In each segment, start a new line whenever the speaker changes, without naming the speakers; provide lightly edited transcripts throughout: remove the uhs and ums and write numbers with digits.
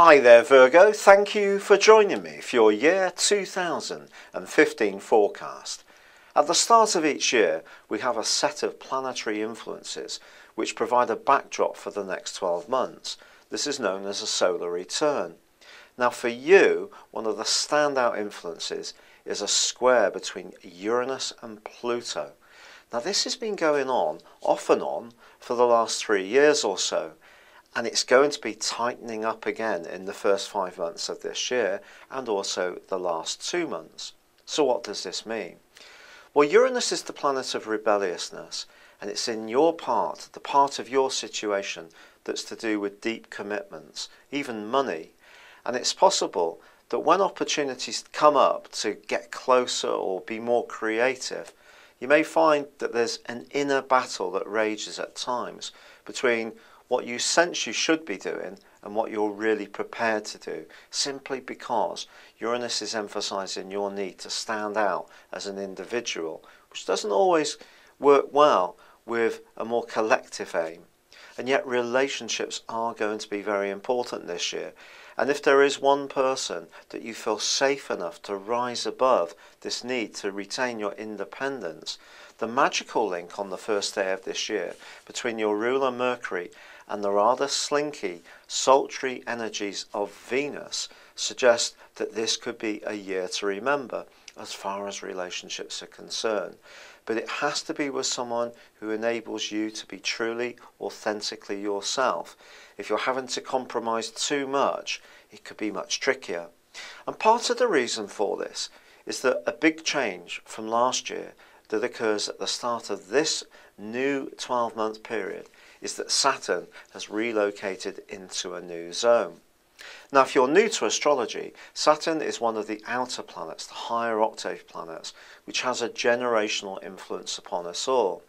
Hi there Virgo, thank you for joining me for your year 2015 forecast. At the start of each year we have a set of planetary influences which provide a backdrop for the next 12 months. This is known as a solar return. Now for you, one of the standout influences is a square between Uranus and Pluto. Now this has been going on, off and on, for the last 3 years or so. And it's going to be tightening up again in the first 5 months of this year and also the last 2 months. So what does this mean? Well, Uranus is the planet of rebelliousness, and it's in your part, the part of your situation that's to do with deep commitments, even money. And it's possible that when opportunities come up to get closer or be more creative, you may find that there's an inner battle that rages at times between what you sense you should be doing and what you're really prepared to do, simply because Uranus is emphasizing your need to stand out as an individual, which doesn't always work well with a more collective aim. And yet relationships are going to be very important this year. And if there is one person that you feel safe enough to rise above this need to retain your independence, the magical link on the first day of this year between your ruler Mercury and the rather slinky, sultry energies of Venus suggest that this could be a year to remember as far as relationships are concerned. But it has to be with someone who enables you to be truly, authentically yourself. If you're having to compromise too much, it could be much trickier. And part of the reason for this is that a big change from last year that occurs at the start of this new 12-month period is that Saturn has relocated into a new zone. Now, if you're new to astrology, Saturn is one of the outer planets, the higher octave planets, which has a generational influence upon us all.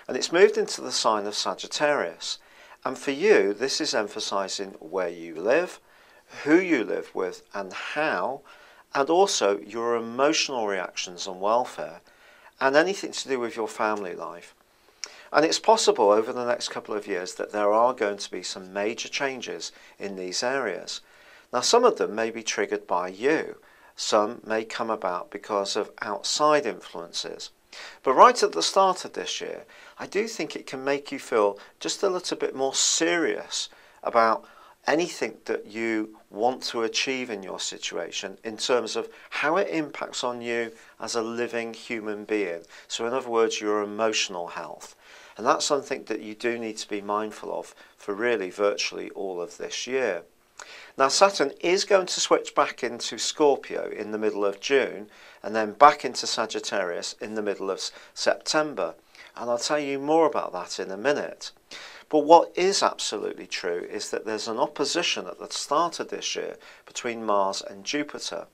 And it's moved into the sign of Sagittarius. And for you, this is emphasizing where you live, who you live with, and how, and also your emotional reactions and welfare, and anything to do with your family life. And it's possible over the next couple of years that there are going to be some major changes in these areas. Now, some of them may be triggered by you. Some may come about because of outside influences. But right at the start of this year, I do think it can make you feel just a little bit more serious about anything that you want to achieve in your situation in terms of how it impacts on you as a living human being. So in other words, your emotional health. And that's something that you do need to be mindful of for really virtually all of this year. Now Saturn is going to switch back into Scorpio in the middle of June and then back into Sagittarius in the middle of September. And I'll tell you more about that in a minute. But what is absolutely true is that there's an opposition at the start of this year between Mars and Jupiter.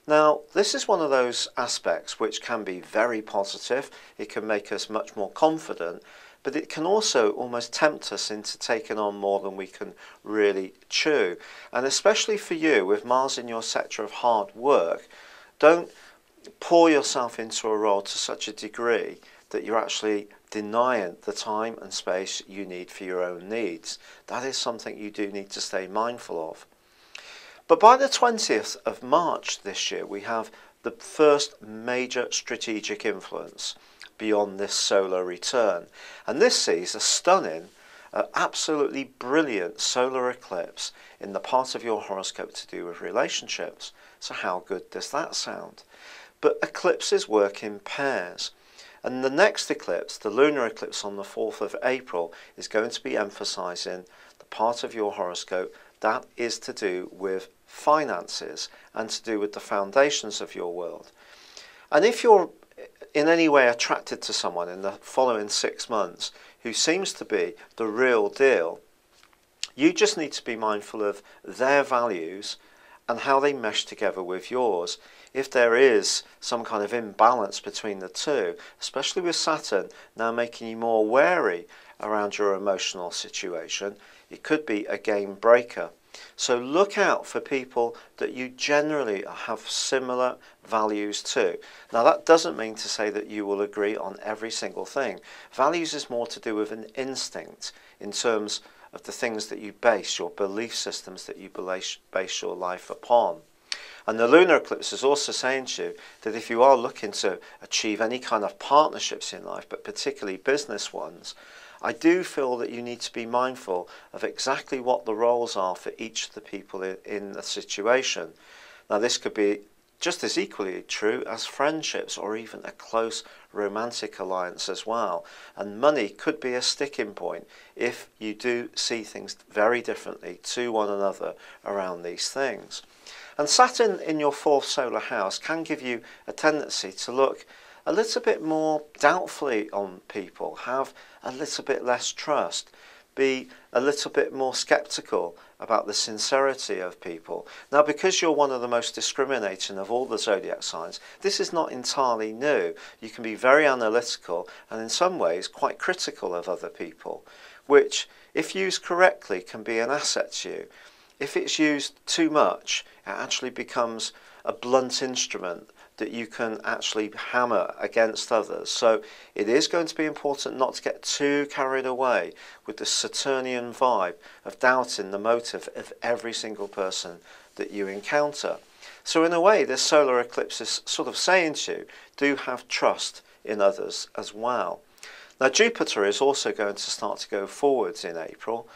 Now, this is one of those aspects which can be very positive. It can make us much more confident, but it can also almost tempt us into taking on more than we can really chew. And especially for you, with Mars in your sector of hard work, don't pour yourself into a role to such a degree that you're actually denying the time and space you need for your own needs. That is something you do need to stay mindful of. But by the 20th of March this year, we have the first major strategic influence beyond this solar return. And this sees a stunning, absolutely brilliant solar eclipse in the part of your horoscope to do with relationships. So how good does that sound? But eclipses work in pairs. And the next eclipse, the lunar eclipse on the 4th of April, is going to be emphasizing the part of your horoscope that is to do with finances and to do with the foundations of your world. And if you're in any way attracted to someone in the following 6 months who seems to be the real deal, you just need to be mindful of their values and how they mesh together with yours. If there is some kind of imbalance between the two, especially with Saturn now making you more wary around your emotional situation, it could be a game breaker. So look out for people that you generally have similar values to. Now that doesn't mean to say that you will agree on every single thing. Values is more to do with an instinct in terms of the things that you base your belief systems, that you base your life upon. And the lunar eclipse is also saying to you that if you are looking to achieve any kind of partnerships in life, but particularly business ones, I do feel that you need to be mindful of exactly what the roles are for each of the people in the situation. Now, this could be just as equally true as friendships or even a close romantic alliance as well. And money could be a sticking point if you do see things very differently to one another around these things. And Saturn in your fourth solar house can give you a tendency to look a little bit more doubtfully on people, have a little bit less trust, be a little bit more skeptical about the sincerity of people. Now, because you're one of the most discriminating of all the zodiac signs, this is not entirely new. You can be very analytical and in some ways quite critical of other people, which, if used correctly, can be an asset to you. If it's used too much, it actually becomes a blunt instrument that you can actually hammer against others. So it is going to be important not to get too carried away with the Saturnian vibe of doubting the motive of every single person that you encounter. So in a way, this solar eclipse is sort of saying to you, do have trust in others as well. Now, Jupiter is also going to start to go forwards in April,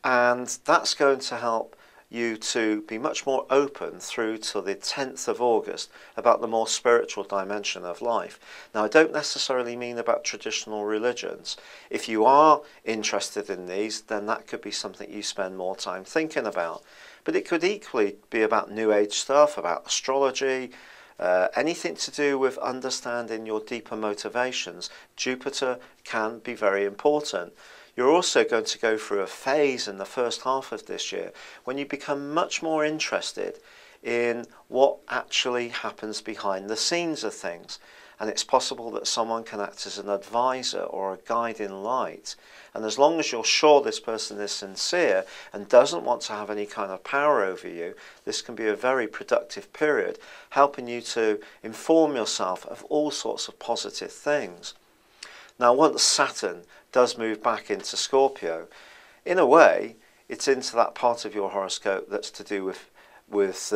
and that's going to help you to be much more open through to the 10th of August about the more spiritual dimension of life. Now, I don't necessarily mean about traditional religions. If you are interested in these, then that could be something you spend more time thinking about. But it could equally be about New Age stuff, about astrology, anything to do with understanding your deeper motivations. Jupiter can be very important. You're also going to go through a phase in the first half of this year when you become much more interested in what actually happens behind the scenes of things. And it's possible that someone can act as an advisor or a guiding light. And as long as you're sure this person is sincere and doesn't want to have any kind of power over you, this can be a very productive period, helping you to inform yourself of all sorts of positive things. Now, once Saturn does move back into Scorpio, in a way, it's into that part of your horoscope that's to do with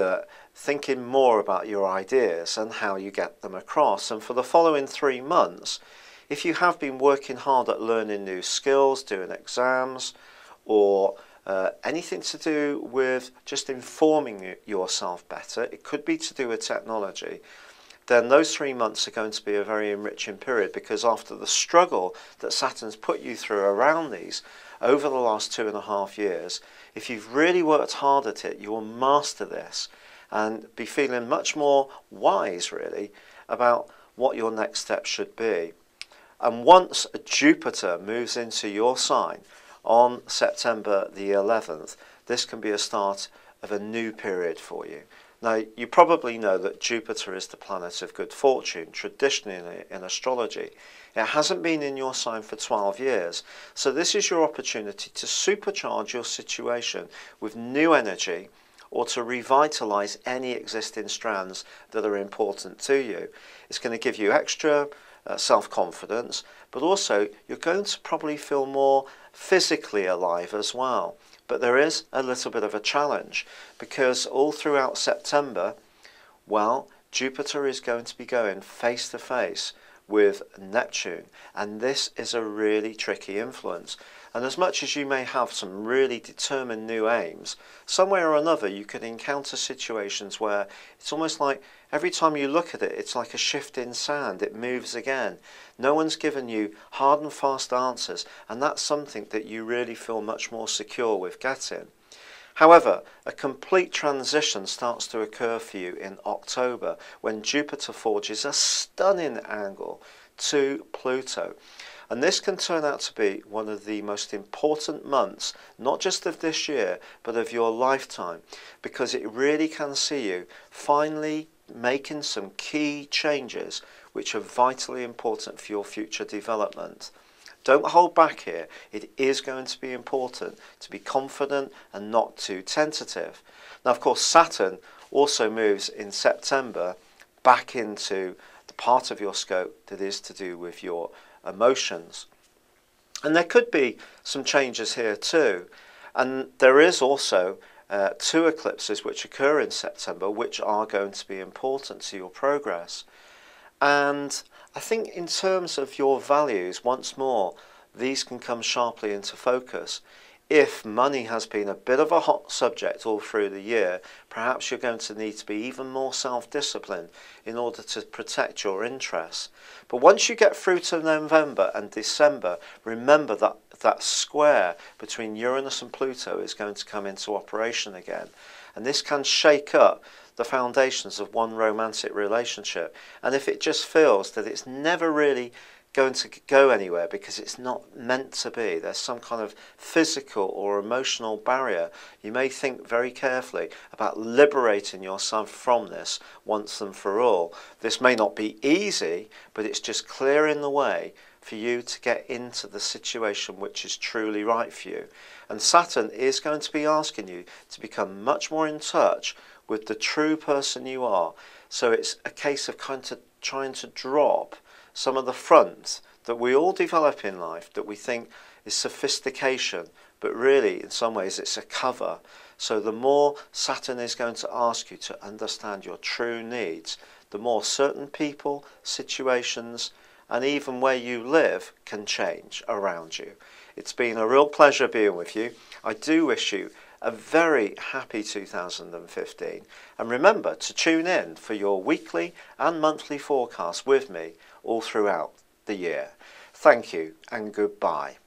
thinking more about your ideas and how you get them across. And for the following 3 months, if you have been working hard at learning new skills, doing exams, or anything to do with just informing yourself better, it could be to do with technology, then those 3 months are going to be a very enriching period, because after the struggle that Saturn's put you through around these over the last 2.5 years, if you've really worked hard at it, you will master this and be feeling much more wise, really, about what your next step should be. And once Jupiter moves into your sign on September the 11th, this can be a start of a new period for you. Now, you probably know that Jupiter is the planet of good fortune, traditionally in astrology. It hasn't been in your sign for 12 years, so this is your opportunity to supercharge your situation with new energy, or to revitalize any existing strands that are important to you. It's going to give you extra self-confidence, but also you're going to probably feel more physically alive as well. But there is a little bit of a challenge, because all throughout September, well, Jupiter is going to be going face to face with Neptune, and this is a really tricky influence. And as much as you may have some really determined new aims, somewhere or another you could encounter situations where it's almost like every time you look at it, it's like a shift in sand. It moves again. No one's given you hard and fast answers, and that's something that you really feel much more secure with getting. However, a complete transition starts to occur for you in October, when Jupiter forges a stunning angle to Pluto. And this can turn out to be one of the most important months, not just of this year, but of your lifetime, because it really can see you finally making some key changes which are vitally important for your future development. Don't hold back here. It is going to be important to be confident and not too tentative. Now, of course, Saturn also moves in September back into the part of your scope that is to do with your emotions. And there could be some changes here too. And there is also two eclipses which occur in September, which are going to be important to your progress. And I think in terms of your values, once more, these can come sharply into focus. If money has been a bit of a hot subject all through the year, perhaps you're going to need to be even more self-disciplined in order to protect your interests. But once you get through to November and December, remember that that square between Uranus and Pluto is going to come into operation again. And this can shake up the foundations of one romantic relationship. And if it just feels that it's never really going to go anywhere because it's not meant to be, there's some kind of physical or emotional barrier, you may think very carefully about liberating yourself from this once and for all. This may not be easy, but it's just clearing the way for you to get into the situation which is truly right for you. And Saturn is going to be asking you to become much more in touch with the true person you are. So it's a case of kind of trying to drop some of the fronts that we all develop in life that we think is sophistication, but really in some ways it's a cover. So the more Saturn is going to ask you to understand your true needs, the more certain people, situations, and even where you live can change around you. It's been a real pleasure being with you. I do wish you a very happy 2015, and remember to tune in for your weekly and monthly forecast with me all throughout the year. Thank you and goodbye.